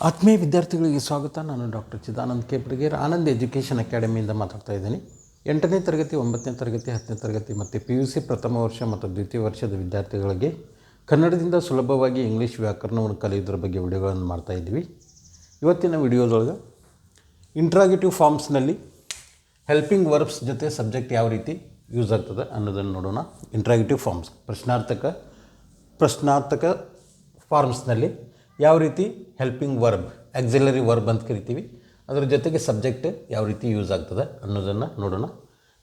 ಆತ್ಮೀಯ ವಿದ್ಯಾರ್ಥಿಗಳಿಗೆ ಸ್ವಾಗತ. ನಾನು doctor Chidanand K Brigere Anand education ಅಕಾಡೆಮಿಯಿಂದ ಮಾತಾಡ್ತಾ ಇದ್ದೀನಿ. 8ನೇ ತರಗತಿ, 9ನೇ ತರಗತಿ, 10ನೇ ತರಗತಿ ಮತ್ತು PUC ಪ್ರಥಮ ವರ್ಷ ಮತ್ತು ದ್ವಿತೀಯ ವರ್ಷದ ವಿದ್ಯಾರ್ಥಿಗಳಿಗೆ ಕನ್ನಡದಿಂದ ಸುಲಭವಾಗಿ ಇಂಗ್ಲೀಷ್ ವ್ಯಾಕರಣವನ್ನು ಕಲಿಯೋದ್ರ ಬಗ್ಗೆ ವಿಡಿಯೋಗಳನ್ನು ಮಾಡ್ತಾಯಿದ್ವಿ. ಇವತ್ತಿನ ವಿಡಿಯೋದೊಳಗೆ ಇಂಟ್ರಾಗೇಟಿವ್ ಫಾರ್ಮ್ಸ್ನಲ್ಲಿ ಹೆಲ್ಪಿಂಗ್ ವರ್ಬ್ಸ್ ಜೊತೆ ಸಬ್ಜೆಕ್ಟ್ ಯಾವ ರೀತಿ ಯೂಸ್ ಆಗ್ತದೆ ಅನ್ನೋದನ್ನು ನೋಡೋಣ. ಇಂಟ್ರಾಗೇಟಿವ್ ಫಾರ್ಮ್ಸ್ ಪ್ರಶ್ನಾರ್ಥಕ ಫಾರ್ಮ್ಸ್ನಲ್ಲಿ ಯಾವ ರೀತಿ ಹೆಲ್ಪಿಂಗ್ ವರ್ಬ್, ಆಕ್ಸಿಲರಿ ವರ್ಬ್ ಅಂತ ಕರಿತೀವಿ, ಅದರ ಜೊತೆಗೆ ಸಬ್ಜೆಕ್ಟ್ ಯಾವ ರೀತಿ ಯೂಸ್ ಆಗ್ತದೆ ಅನ್ನೋದನ್ನು ನೋಡೋಣ.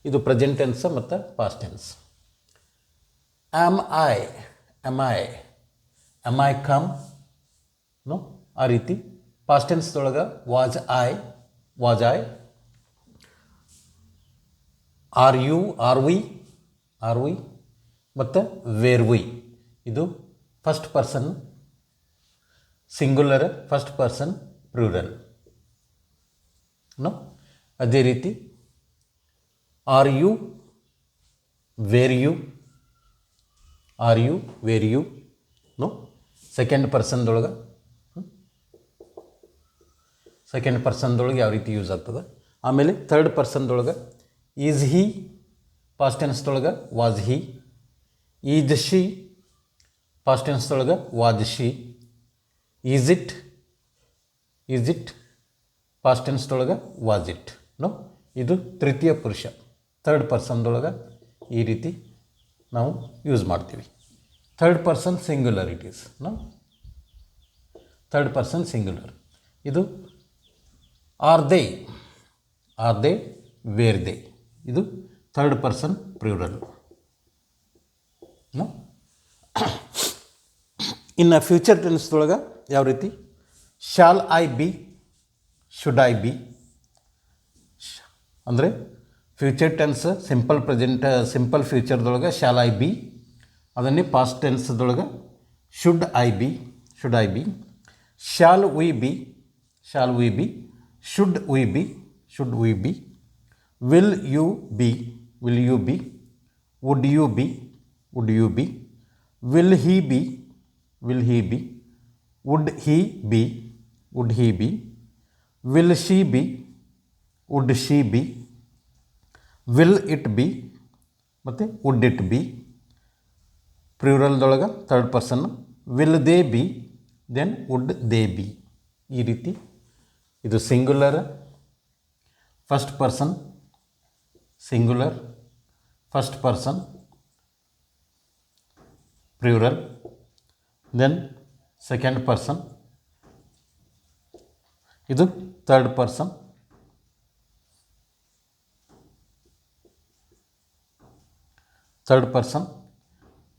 ಇದು ಪ್ರೆಸೆಂಟ್ ಟೆನ್ಸ್ ಮತ್ತು past tense. Am I come ನೋ, ಆ ರೀತಿ. ಪಾಸ್ಟ್ ಟೆನ್ಸ್ದೊಳಗೆ ವಾಸ್ ಐ, ಆರ್ ವಿ ಮತ್ತು ವೇರ್ ವಿ. ಇದು first person singular, first person plural. ಅದೇ ರೀತಿ ಆರ್ ಯು, ವೇರ್ ಯು ನೋ, ಸೆಕೆಂಡ್ ಪರ್ಸನ್ದೊಳಗೆ ಯಾವ ರೀತಿ ಯೂಸ್ ಆಗ್ತದೆ. ಆಮೇಲೆ ಥರ್ಡ್ ಪರ್ಸನ್ದೊಳಗೆ ಈಸ್ ಹಿ, ಪಾಸ್ಟ್ ಟೆನ್ಸ್ದೊಳಗೆ was he. Is she, past ಟೆನ್ಸ್ದೊಳಗೆ was she. Is it, past ಟೆನ್ಸ್ದೊಳಗೆ ವಾಸ್ ಇಟ್ ನೋ. ಇದು ತೃತೀಯ ಪುರುಷ, ಥರ್ಡ್ ಪರ್ಸನ್ದೊಳಗೆ ಈ ರೀತಿ ನಾವು ಯೂಸ್ ಮಾಡ್ತೀವಿ. Third person singular it is ನೋ, ಥರ್ಡ್ ಪರ್ಸನ್ ಸಿಂಗ್ಯುಲರ್. ಇದು ಆರ್ ದೇ, ವೇರ್ ದೇ. ಇದು ಥರ್ಡ್ ಪರ್ಸನ್ ಪ್ಲೂರಲ್ ನೋ. ಇನ್ನು ಫ್ಯೂಚರ್ ಟೆನ್ಸ್ದೊಳಗೆ ಯಾವ ರೀತಿ shall I be, should I be. ಅಂದರೆ ಫ್ಯೂಚರ್ ಟೆನ್ಸ್ ಸಿಂಪಲ್ ಫ್ಯೂಚರ್ದೊಳಗೆ ಶಾಲ್ ಐ ಬಿ, ಅದನ್ನೇ ಪಾಸ್ಟ್ ಟೆನ್ಸ್ದೊಳಗೆ should I be. Shall we be, should we be. Will you be, would you be. Will he be, would he be. Will she be, wood she be. Will it be ಮತ್ತು would it be. ಪ್ಲೂರಲ್ದೊಳಗೆ third person will they be, then would they be. ಈ ರೀತಿ ಇದು singular, first person singular, first person plural, then second person, ಇದು third person,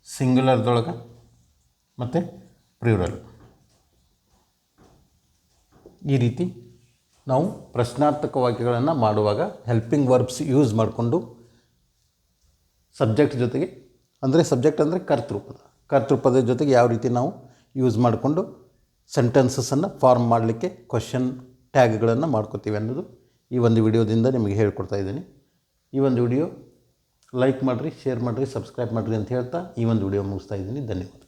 ಸಿಂಗ್ಯುಲರ್ದೊಳಗೆ ಮತ್ತು plural. ಈ ರೀತಿ ನಾವು ಪ್ರಶ್ನಾರ್ಥಕ ವಾಕ್ಯಗಳನ್ನು ಮಾಡುವಾಗ ಹೆಲ್ಪಿಂಗ್ ವರ್ಬ್ಸ್ ಯೂಸ್ ಮಾಡಿಕೊಂಡು ಸಬ್ಜೆಕ್ಟ್ ಜೊತೆಗೆ, ಸಬ್ಜೆಕ್ಟ್ ಅಂದರೆ ಕರ್ತೃಪದ ಜೊತೆಗೆ ಯಾವ ರೀತಿ ನಾವು ಯೂಸ್ ಮಾಡಿಕೊಂಡು ಸೆಂಟೆನ್ಸಸ್ಸನ್ನು ಫಾರ್ಮ್ ಮಾಡಲಿಕ್ಕೆ ಕ್ವಶನ್ ಟ್ಯಾಗ್ಗಳನ್ನು ಮಾಡ್ಕೋತೀವಿ ಅನ್ನೋದು ಈ ಒಂದು ವಿಡಿಯೋದಿಂದ ನಿಮಗೆ ಹೇಳ್ಕೊಡ್ತಾ ಇದ್ದೀನಿ. ಈ ಒಂದು ವಿಡಿಯೋ ಲೈಕ್ ಮಾಡಿರಿ, ಶೇರ್ ಮಾಡಿರಿ, ಸಬ್ಸ್ಕ್ರೈಬ್ ಮಾಡಿರಿ ಅಂತ ಹೇಳ್ತಾ ಈ ಒಂದು ವಿಡಿಯೋ ಮುಗಿಸ್ತಾ ಇದ್ದೀನಿ. ಧನ್ಯವಾದ.